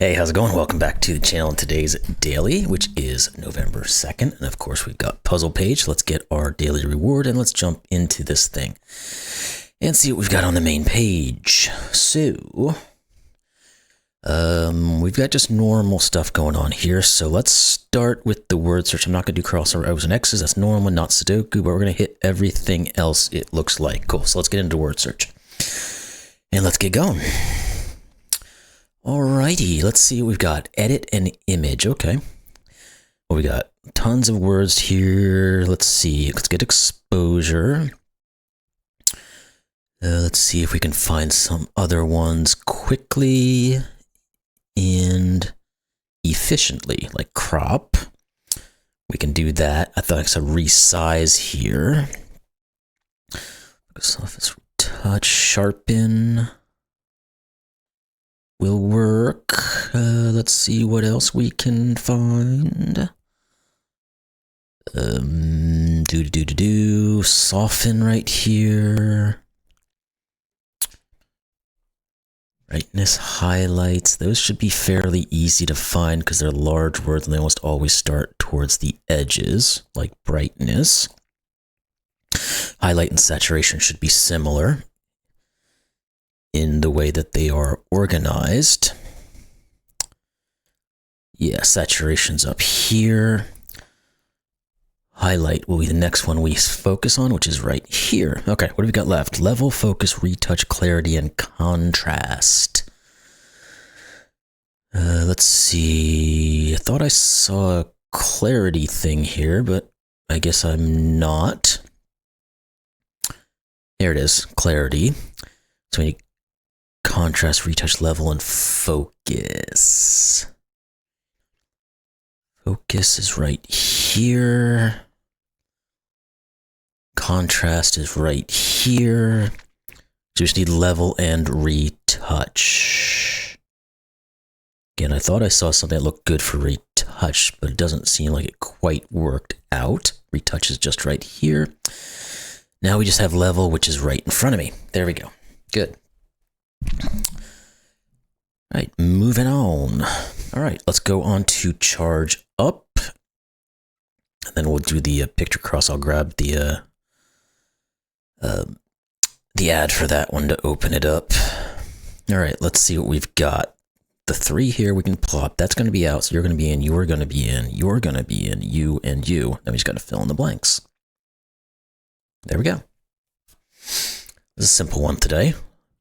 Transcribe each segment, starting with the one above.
Hey, how's it going? Welcome back to the channel and today's daily, which is November 2nd. And of course, we've got puzzle page. Let's get our daily reward and let's jump into this thing and see what we've got on the main page. So, we've got just normal stuff going on here. So let's start with the word search. I'm not going to do cross or O's and X's. That's normal, not Sudoku, but we're going to hit everything else it looks like. Cool. So let's get into word search and let's get going. Alrighty, let's see what we've got. Edit an image. Okay. Well, we got tons of words here. Let's see. Let's get exposure. Let's see if we can find some other ones quickly and efficiently, like crop. We can do that. I thought I said resize here. Surface touch, sharpen. Will work. Let's see what else we can find. Soften right here. Brightness, highlights. Those should be fairly easy to find because they're large words and they almost always start towards the edges, like brightness. Highlight and saturation should be similar in the way that they are organized. Yeah, saturation's up here. Highlight will be the next one we focus on, which is right here. Okay, what have we got left? Level, focus, retouch, clarity, and contrast. Let's see. I thought I saw a clarity thing here, but I guess I'm not. There it is, clarity. So we need contrast, retouch, level, and focus. Focus is right here. Contrast is right here. So we just need level and retouch. Again, I thought I saw something that looked good for retouch, but it doesn't seem like it quite worked out. Retouch is just right here. Now we just have level, which is right in front of me. There we go. Good. All right, moving on. All right, let's go on to charge up. And then we'll do the picture cross. I'll grab the ad for that one to open it up. All right, let's see what we've got. The 3 here we can plop. That's going to be out, so you're going to be in, you're going to be in, you're going to be in, you, and you. Then we just got to fill in the blanks. There we go. This is a simple one today.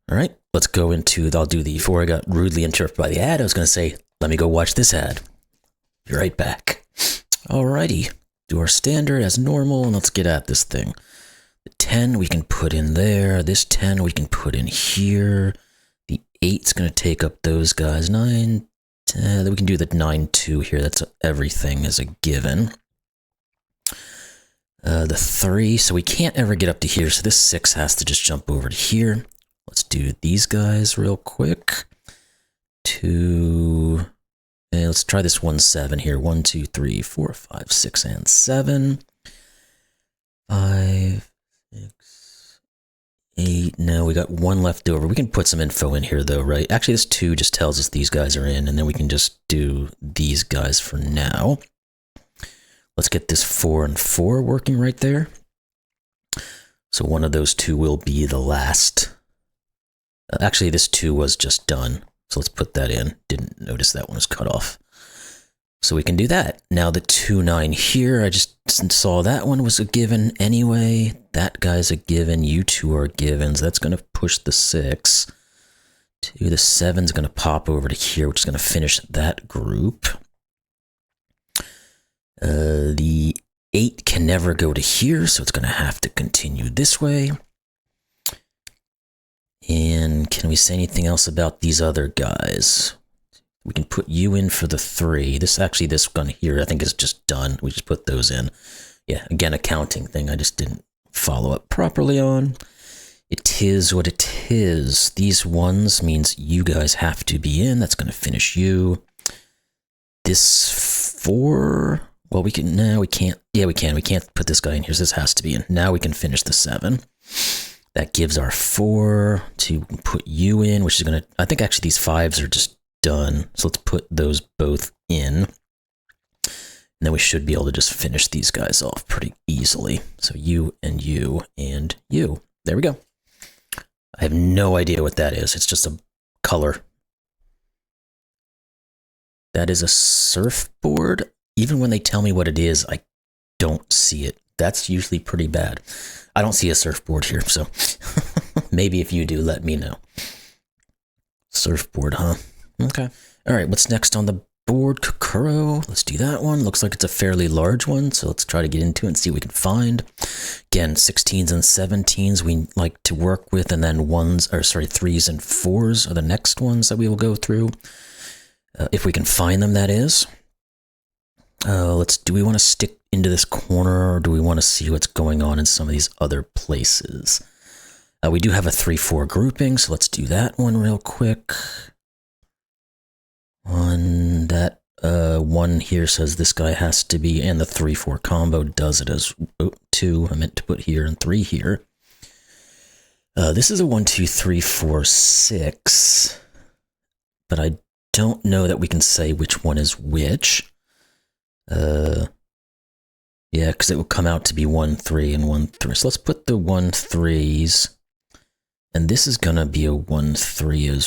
All right, let's go into, I'll do the, before I got rudely interrupted by the ad, I was going to say, let me go watch this ad. Be right back. Alrighty, do our standard as normal, and let's get at this thing. The 10 we can put in there, this 10 we can put in here, the 8's going to take up those guys, 9, 10, then we can do the 9, 2 here, that's everything is a given. The 3, so we can't ever get up to here, so this 6 has to just jump over to here. Let's do these guys real quick. 2, and let's try this 1, 7 here. 1, 2, 3, 4, 5, 6, and 7. 5, 6, 8. Now we got 1 left over. We can put some info in here though, right? Actually, this 2 just tells us these guys are in, and then we can just do these guys for now. Let's get this 4 and 4 working right there. So one of those 2 will be the last. Actually, this 2 was just done. So let's put that in. Didn't notice that one was cut off. So we can do that. Now the 2, 9 here, I just saw that one was a given anyway. That guy's a given. You 2 are givens. That's going to push the 6. The 7's going to pop over to here, which is going to finish that group. The 8 can never go to here, so it's going to have to continue this way. And can we say anything else about these other guys? We can put you in for the 3. This one here I think is just done. We just put those in. Yeah, again, a counting thing I just didn't follow up properly on. It is what it is. These ones means you guys have to be in. That's going to finish you. This 4... Well, we can, no, we can't. Yeah, we can. We can't put this guy in here. So this has to be in. Now we can finish the 7. That gives our 4 to put you in, which is going to, I think actually these 5s are just done. So let's put those both in. And then we should be able to just finish these guys off pretty easily. So you and you and you. There we go. I have no idea what that is. It's just a color. That is a surfboard. Even when they tell me what it is, I don't see it. That's usually pretty bad. I don't see a surfboard here, so maybe if you do, let me know. Surfboard, huh? Okay. All right, what's next on the board? Kokoro. Let's do that one. Looks like it's a fairly large one, so let's try to get into it and see what we can find. Again, 16s and 17s we like to work with, and then 3s and 4s are the next ones that we will go through. If we can find them, that is. Do we want to stick into this corner, or do we want to see what's going on in some of these other places? We do have a 3-4 grouping, so let's do that one real quick. One here says this guy has to be, and the 3-4 combo does it as 2. I meant to put here and 3 here. This is a 1, 2, 3, 4, 6, but I don't know that we can say which one is which. Yeah, because it will come out to be 1, 3, and 1, 3. So let's put the 1, 3s, and this is gonna be a 1, 3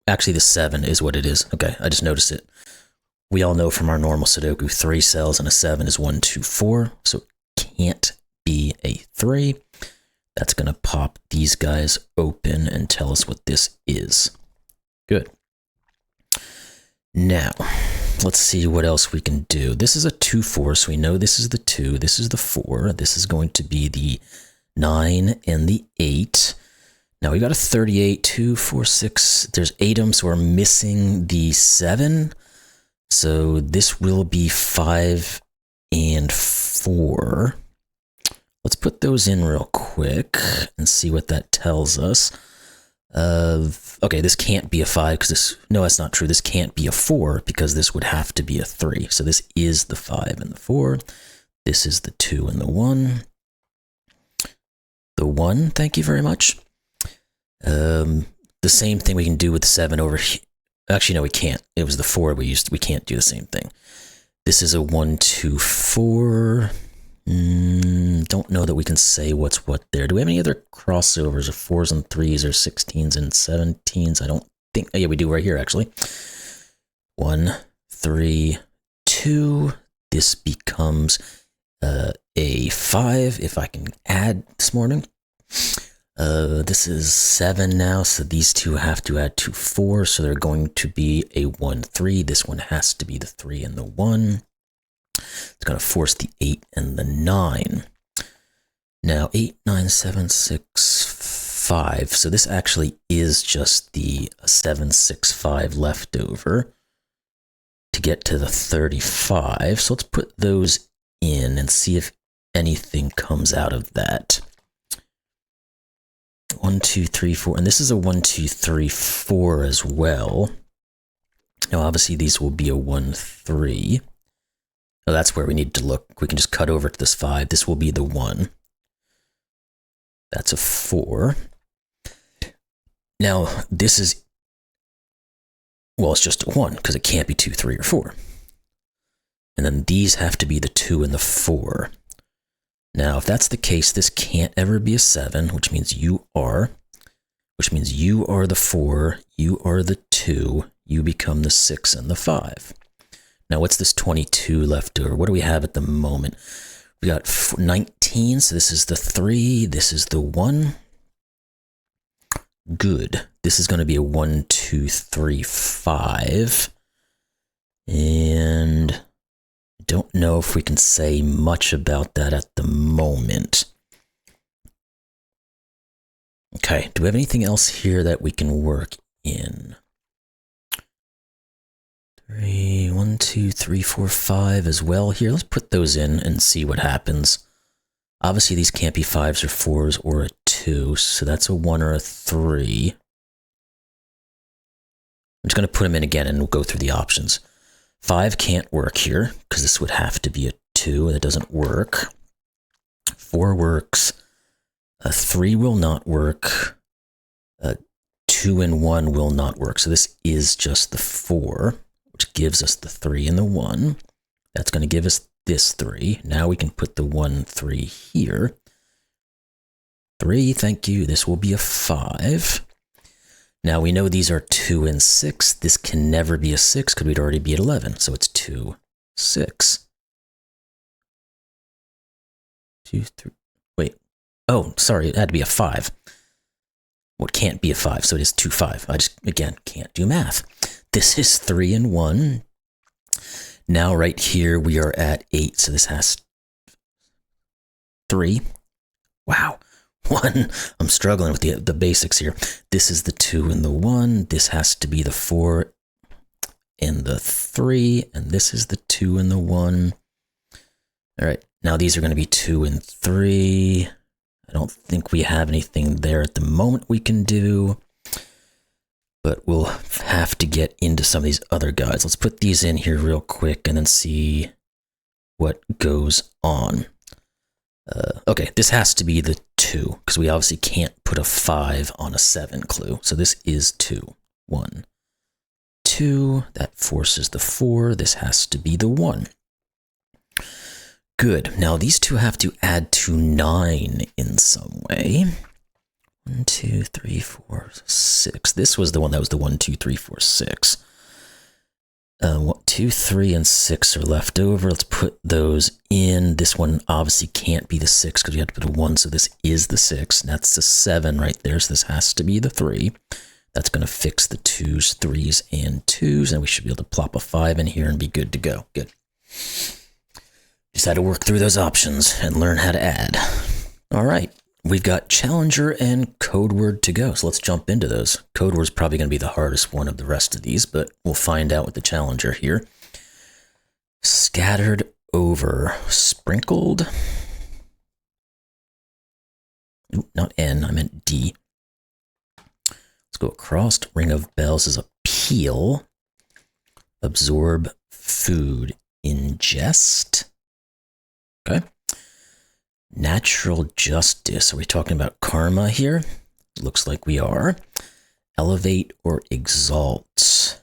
actually the 7 is what it is. Okay, I just noticed it. We all know from our normal Sudoku, 3 cells and a 7 is 1, 2, 4, so it can't be a 3. That's gonna pop these guys open and tell us what this is. Good. Now, let's see what else we can do. This is a 2, 4, so we know this is the 2, this is the 4, this is going to be the 9 and the 8. Now we got a 38, 2, 4, 6. There's 8 of them, so we're missing the 7. So this will be 5 and 4. Let's put those in real quick and see what that tells us. Okay, this can't be a 5 because this, no, that's not true. This can't be a 4 because this would have to be a 3. So this is the 5 and the 4. This is the 2 and the 1. The 1, thank you very much. The same thing we can do with the 7 over here. Actually, no, we can't. It was the 4 we used. We can't do the same thing. This is a 1, 2, 4. Don't know that we can say what's what there. Do we have any other crossovers of 4s and 3s or 16s and 17s? I don't think. Oh, yeah, we do right here, actually. 1, 3, 2. This becomes a 5 if I can add this morning. This is 7 now, so these two have to add 2 4, so they're going to be a 1 3. This one has to be the 3 and the 1. It's going to force the 8 and the 9. Now 8, 9, 7, 6, 5. So this actually is just the 7, 6, 5 leftover to get to the 35. So let's put those in and see if anything comes out of that. 1, 2, 3, 4, and this is a 1, 2, 3, 4 as well. Now, obviously, these will be a 1, 3. Oh, that's where we need to look. We can just cut over to this 5. This will be the 1. That's a 4. Now, this is, well, it's just a 1 because it can't be 2, 3, or 4. And then these have to be the 2 and the 4. Now, if that's the case, this can't ever be a 7, which means you are the 4, you are the 2, you become the 6 and the 5. Now, what's this 22 left over? What do we have at the moment? We got 19, so this is the 3, this is the 1. Good. This is going to be a 1, 2, 3, 5. And don't know if we can say much about that at the moment. Okay, do we have anything else here that we can work in? 3, 1, 2, 3, 4, 5 as well here. Let's put those in and see what happens. Obviously, these can't be 5s or 4s or a 2, so that's a 1 or a 3. I'm just going to put them in again and we'll go through the options. 5 can't work here because this would have to be a 2, and it doesn't work. 4 works. A 3 will not work. A 2 2 and 1 will not work. So this is just the 4, which gives us the 3 and the 1. That's going to give us this 3. Now we can put the 1, 3 here. 3, thank you. This will be a 5. Now we know these are 2 and 6. This can never be a 6 because we'd already be at 11. So it's 2, 6. 2, 3. Wait. Oh, sorry. It had to be a 5. Well, it can't be a 5, so it is 2, 5. I just, again, can't do math. This is 3 and 1. Now right here we are at 8, so this has 3. Wow. 1. I'm struggling with the basics here. This is the 2 and the 1. This has to be the 4 and the 3. And this is the 2 and the 1. All right. Now these are going to be 2 and 3. I don't think we have anything there at the moment we can do. But we'll have to get into some of these other guys. Let's put these in here real quick and then see what goes on. Okay, this has to be the 2, because we obviously can't put a 5 on a 7 clue. So this is 2. 1, 2. That forces the 4. This has to be the 1. Good. Now these two have to add to 9 in some way. 1, 2, 3, 4, 6. This was the one that was the 1, 2, 3, 4, 6. 2, 3, and 6 are left over. Let's put those in. This one obviously can't be the 6 because we have to put a 1, so this is the 6. That's the 7 right there, so this has to be the 3. That's going to fix the 2s, 3s, and 2s, and we should be able to plop a 5 in here and be good to go. Good. Just had to work through those options and learn how to add. All right. We've got Challenger and Code Word to go, so let's jump into those. Code Word's probably going to be the hardest one of the rest of these, but we'll find out with the Challenger here. Scattered over, sprinkled. Ooh, not N, I meant D. Let's go across. Ring of Bells is a peel. Absorb food, ingest. Okay. Natural justice. Are we talking about karma here? Looks like we are. Elevate or exalt.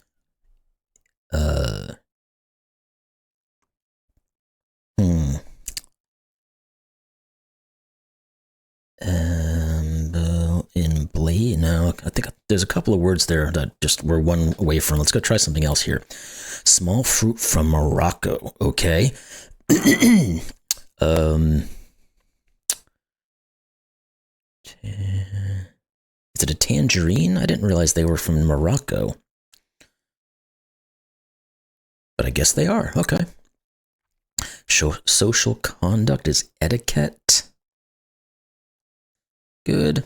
In blade. No, I think there's a couple of words there that just we're one away from. Let's go try something else here. Small fruit from Morocco. Okay. Is it a tangerine? I didn't realize they were from Morocco. But I guess they are. Okay. Social conduct is etiquette. Good.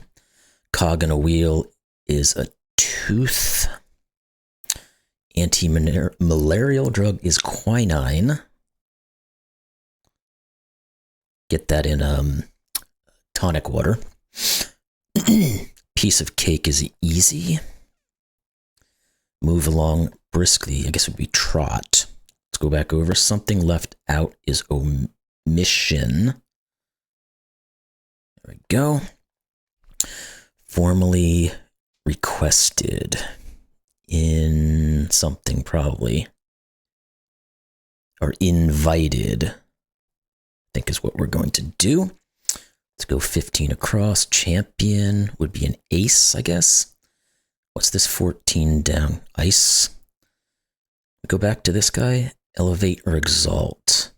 Cog in a wheel is a tooth. Anti-malarial drug is quinine. Get that in tonic water. Piece of cake is easy. Move along briskly, I guess it would be trot. Let's go back over. Something left out is omission. There we go. Formally requested in something probably. Or invited, I think is what we're going to do. Let's go 15 across. Champion would be an ace, I guess. What's this 14 down? Ice. Go back to this guy. Elevate or exalt.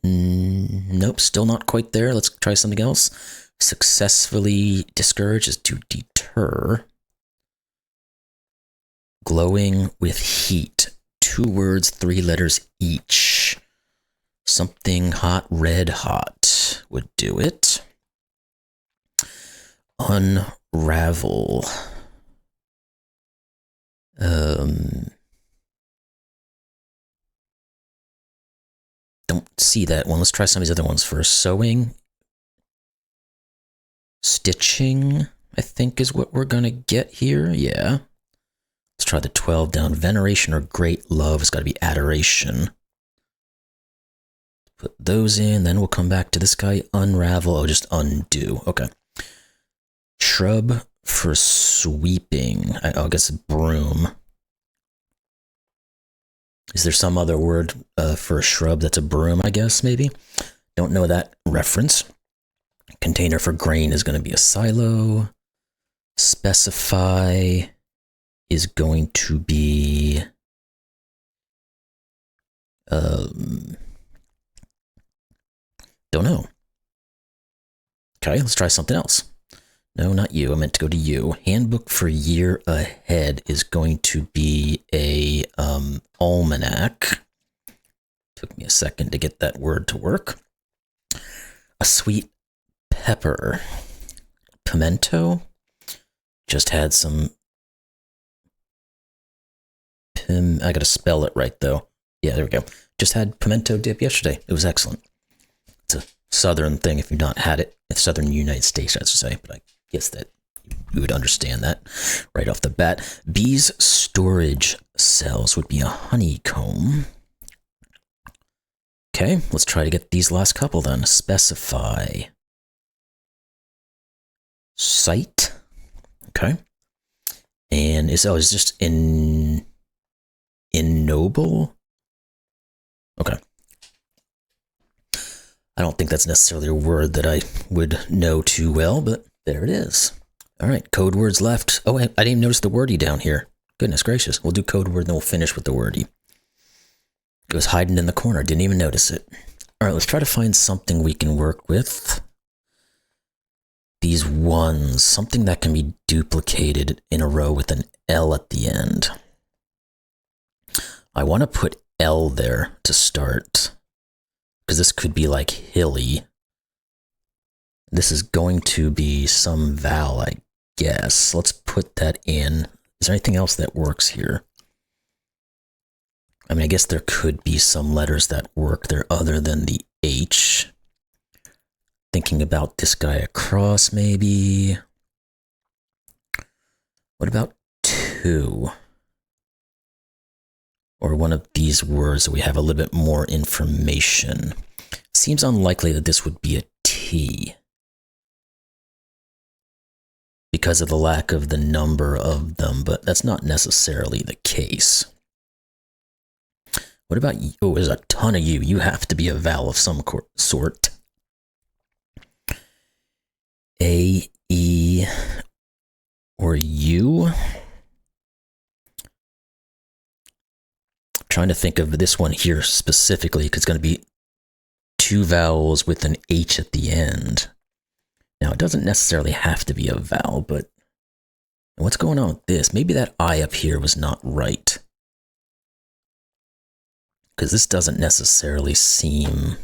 Nope, still not quite there. Let's try something else. Successfully discourage is to deter. Glowing with heat. 2 words, 3 letters each. Something hot, red hot would do it. Unravel. Don't see that one. Let's try some of these other ones first. Sewing. Stitching, I think is what we're going to get here. Yeah. Let's try the 12 down. Veneration or great love has got to be adoration. Put those in, then we'll come back to this guy. Unravel, oh, just undo. Okay. Shrub for sweeping. I guess broom. Is there some other word for a shrub that's a broom, I guess, maybe? Don't know that reference. Container for grain is going to be a silo. Specify is going to be... don't know. Okay, let's try something else. No, not you. I meant to go to you. Handbook for year ahead is going to be a almanac. Took me a second to get that word to work. A sweet pepper. Pimento. Just had some... I gotta spell it right, though. Yeah, there we go. Just had pimento dip yesterday. It was excellent. It's a southern thing if you've not had it. It's southern United States, I should say, but I guess that you would understand that right off the bat. Bees' storage cells would be a honeycomb. Okay, let's try to get these last couple then. Specify. Site. Okay. And it's just ignoble. Okay. I don't think that's necessarily a word that I would know too well, but there it is. All right, code words left. Oh, I didn't even notice the wordy down here. Goodness gracious. We'll do code word, then we'll finish with the wordy. It was hiding in the corner. Didn't even notice it. All right, let's try to find something we can work with. These ones, something that can be duplicated in a row with an L at the end. I want to put L there to start, because this could be like hilly. This is going to be some vowel, I guess. Let's put that in. Is there anything else that works here? I mean, I guess there could be some letters that work there other than the H. Thinking about this guy across, maybe. What about two? Or one of these words that we have a little bit more information. Seems unlikely that this would be a T, because of the lack of the number of them, but that's not necessarily the case. What about you? Oh, there's a ton of you. You have to be a vowel of some sort. A, E, or U? Trying to think of this one here specifically, because it's going to be two vowels with an H at the end. Now, it doesn't necessarily have to be a vowel, but what's going on with this? Maybe that I up here was not right, because this doesn't necessarily seem...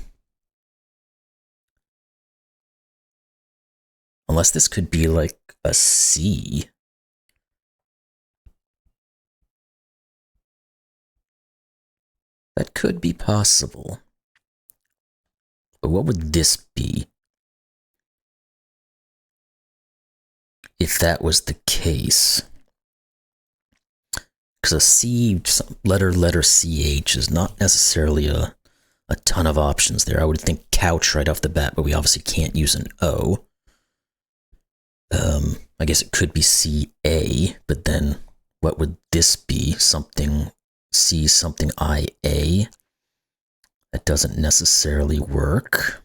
Unless this could be like a C. That could be possible. But what would this be? If that was the case. Because a C, letter CH is not necessarily a ton of options there. I would think couch right off the bat, but we obviously can't use an O. I guess it could be CA, but then what would this be? Something C, something IA? That doesn't necessarily work.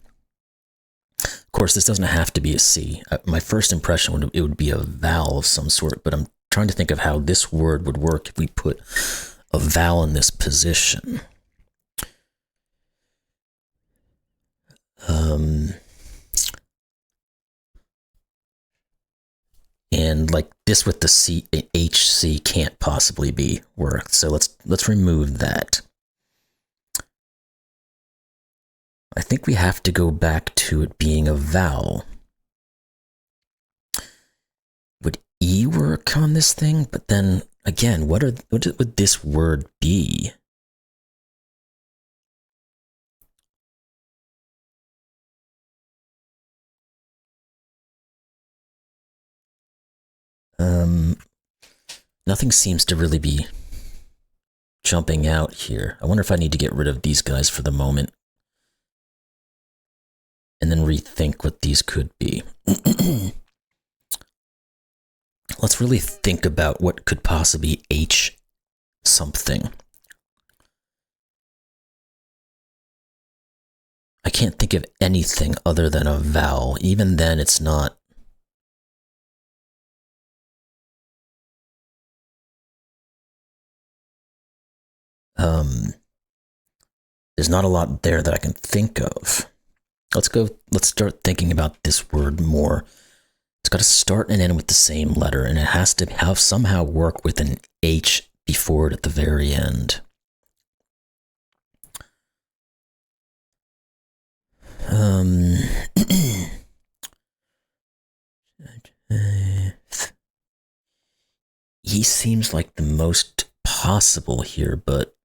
Of course, this doesn't have to be a C. My first impression it would be a vowel of some sort, but I'm trying to think of how this word would work if we put a vowel in this position. And like this with the C, HC can't possibly be worked. So let's remove that. I think we have to go back to it being a vowel. Would E work on this thing? But then again, what would this word be? Nothing seems to really be jumping out here. I wonder if I need to get rid of these guys for the moment. and then rethink what these could be. Let's really think about what could possibly H something. I can't think of anything other than a vowel. Even then, it's not. There's not a lot there that I can think of. Let's start thinking about this word more. It's got to start and end with the same letter, and it has to have somehow work with an H before it at the very end. He seems like the most possible here, but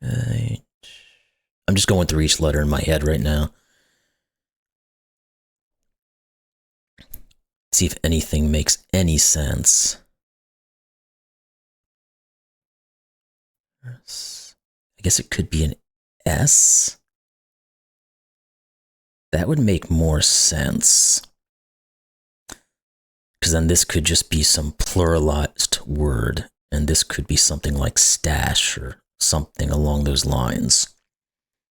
okay. I'm just going through each letter in my head right now. See if anything makes any sense. I guess it could be an S. That would make more sense. Because then this could just be some pluralized word, and this could be something like stash or something along those lines,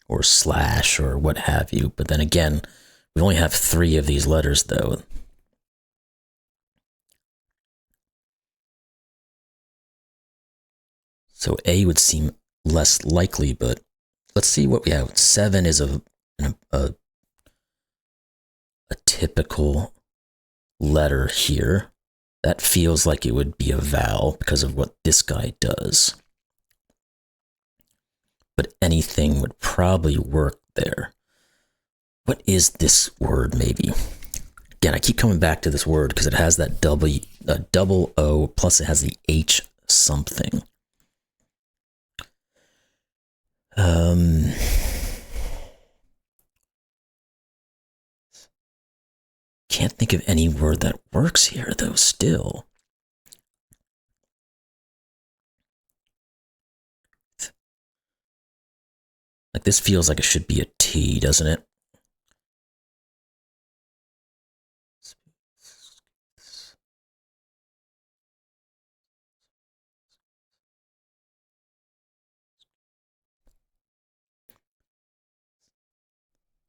or slash or what have you. But then again, we only have 3 of these letters though. So A would seem less likely, but let's see what we have. 7 is a typical letter here. That feels like it would be a vowel because of what this guy does. But anything would probably work there. What is this word, maybe? Again, I keep coming back to this word because it has that double O, plus it has the H something. Can't think of any word that works here, though, still. Like, this feels like it should be a T, doesn't it?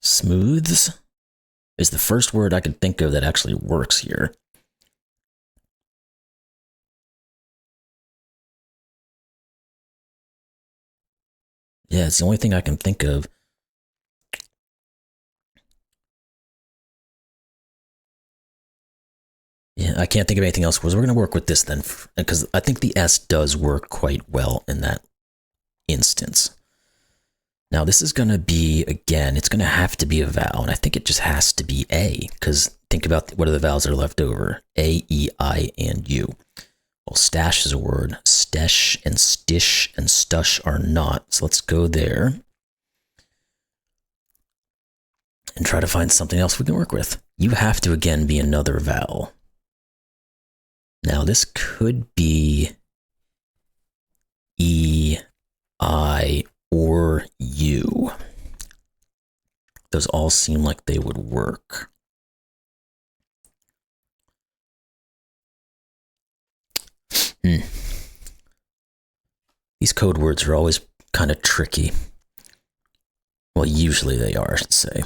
Smooths is the first word I could think of that actually works here. Yeah, it's the only thing I can think of. Yeah, I can't think of anything else. Because we're going to work with this then, because I think the S does work quite well in that instance. Now this is going to be, again, it's going to have to be a vowel, and I think it just has to be A, because think about what are the vowels that are left over? A, E, I, and U. Well, stash is a word. Stesh and stish and stush are not. So let's go there and try to find something else we can work with. You have to, again, be another vowel. Now this could be E, I, or U. Those all seem like they would work. These code words are always kind of tricky. Well, usually they are, I should say.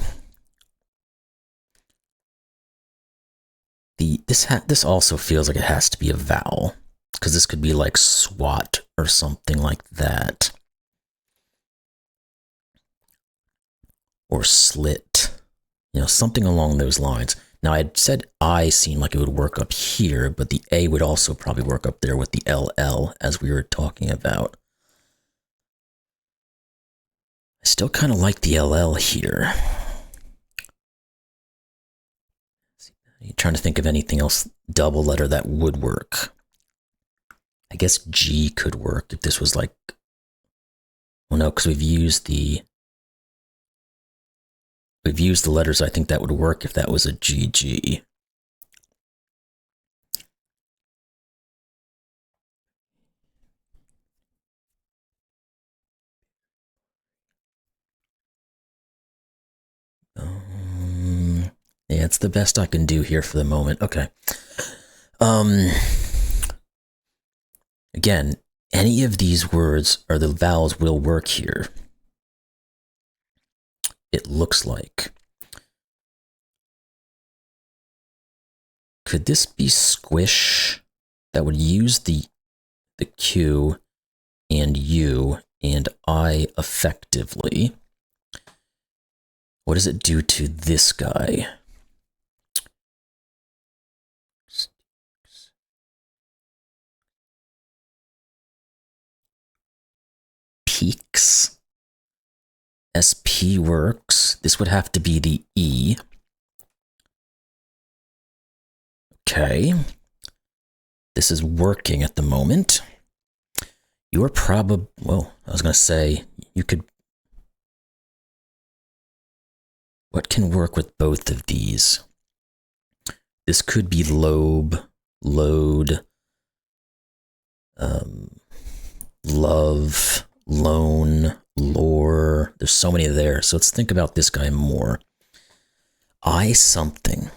This also feels like it has to be a vowel, because this could be like SWAT or something like that. Or slit, something along those lines. Now, I said I seemed like it would work up here, but the A would also probably work up there with the LL, as we were talking about. I still kind of like the LL here. I'm trying to think of anything else double letter that would work. I guess G could work if this was like, well, no, because we've used the letters. I think that would work if that was a GG. It's the best I can do here for the moment. Okay. Again, any of these words or the vowels will work here. It looks like. Could this be squish? That would use the Q and U and I effectively. What does it do to this guy? Peaks. SP works. This would have to be the E. Okay. This is working at the moment. You're probably, well, I was going to say, you could, what can work with both of these? This could be lobe, load, love, loan, lore. There's so many there. So let's think about this guy more. I something.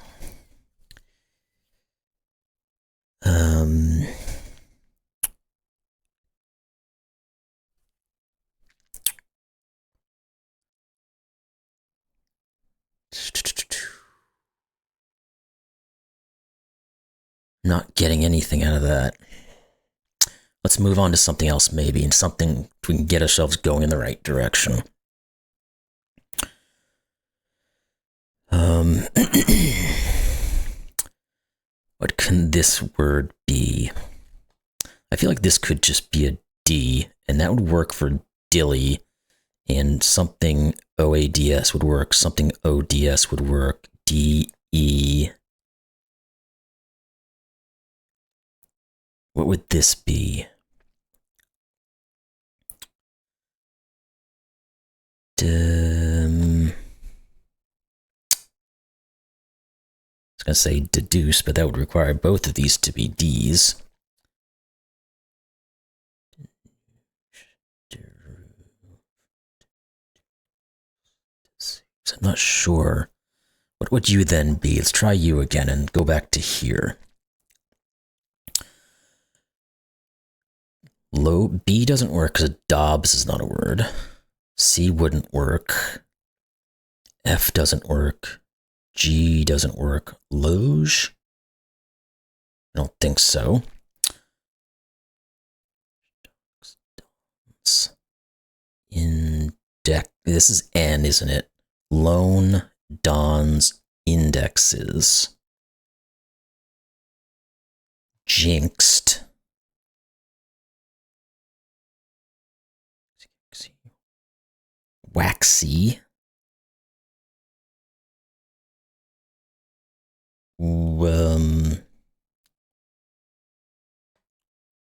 Not getting anything out of that. Let's move on to something else maybe, and something we can get ourselves going in the right direction. What can this word be? I feel like this could just be a D, and that would work for dilly, and something OADS would work, something ODS would work, DE. What would this be? I was going to say deduce, but that would require both of these to be D's. I'm not sure. What would you then be? Let's try you again and go back to here. Low B doesn't work because Dobbs is not a word. C wouldn't work. F doesn't work. G doesn't work. Loge? I don't think so. Index. This is N, isn't it? Loan, dons, indexes. Jinxed. Waxy.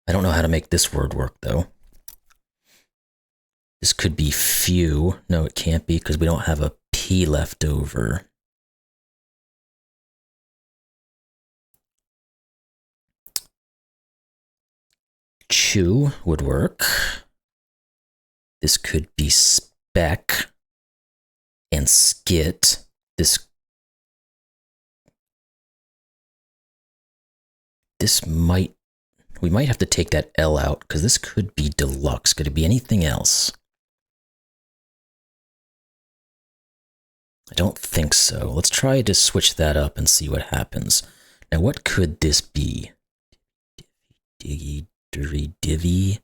I don't know how to make this word work, though. This could be few. No, it can't be because we don't have a P left over. Chew would work. This could be spec and skit. We might have to take that L out because this could be deluxe. Could it be anything else? I don't think so. Let's try to switch that up and see what happens. Now, what could this be? Diggy, dirty, divvy.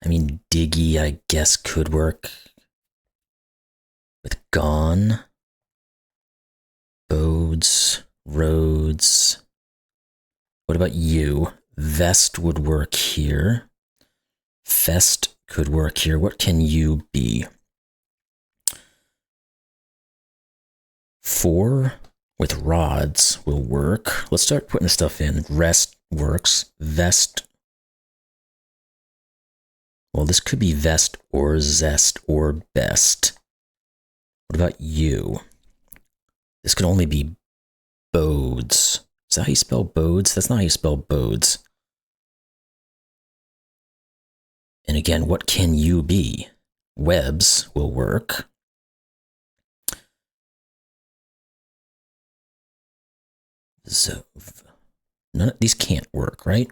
I mean, diggy, I guess, could work. With gone. Bodes, roads. What about you? Vest would work here. Fest could work here. What can you be? 4 with rods will work. Let's start putting stuff in. Rest works. Vest. Well, this could be vest or zest or best. What about you? This could only be bodes. Is that how you spell bodes? That's not how you spell bodes. And again, what can you be? Webs will work. Zov. None of these can't work, right?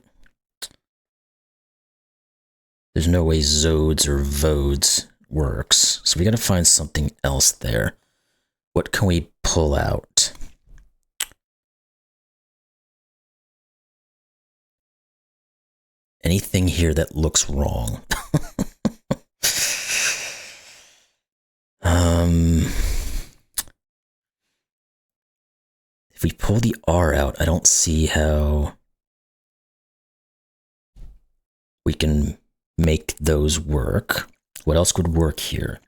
There's no way zodes or vodes works. So we got to find something else there. What can we pull out? Anything here that looks wrong? If we pull the R out, I don't see how we can make those work. What else would work here?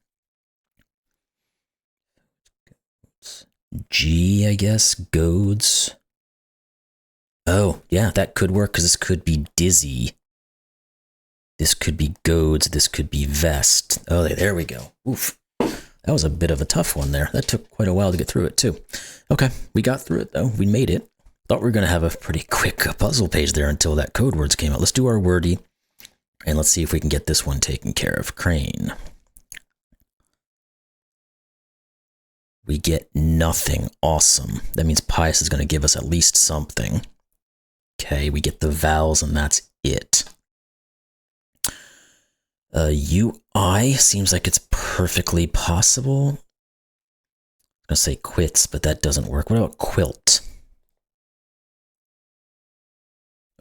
G, I guess, goads. Oh, yeah, that could work because this could be dizzy. This could be goads, this could be vest. Oh, there we go. Oof. That was a bit of a tough one there. That took quite a while to get through it, too. Okay, we got through it, though. We made it. Thought we were going to have a pretty quick puzzle page there until that code words came out. Let's do our wordy, and let's see if we can get this one taken care of. Crane. We get nothing. Awesome. That means Pius is going to give us at least something. Okay, we get the vowels, and that's it. UI seems like it's perfectly possible. I'm going to say quits, but that doesn't work. What about quilt?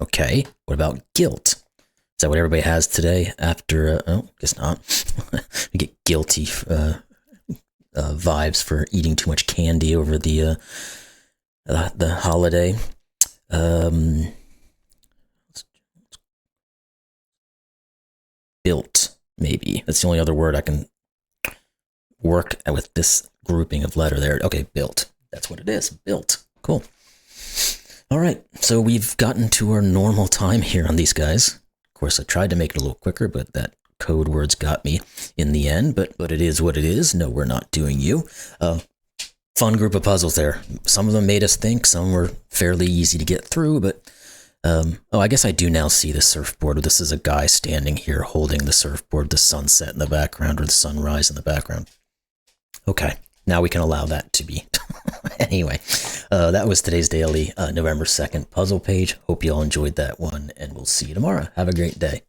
Okay, what about guilt? Is that what everybody has today after, oh, guess not. We get guilty vibes for eating too much candy over the holiday. Built, maybe. That's the only other word I can work with this grouping of letter there. Okay, built. That's what it is. Built. Cool. All right, so we've gotten to our normal time here on these guys. Of course, I tried to make it a little quicker, but that code words got me in the end. But it is what it is. No, we're not doing you. Fun group of puzzles there. Some of them made us think. Some were fairly easy to get through, but oh, I guess I do now see the surfboard. This is a guy standing here holding the surfboard, the sunset in the background or the sunrise in the background. Okay, now we can allow that to be. Anyway, that was today's daily November 2nd puzzle page. Hope you all enjoyed that one, and we'll see you tomorrow. Have a great day.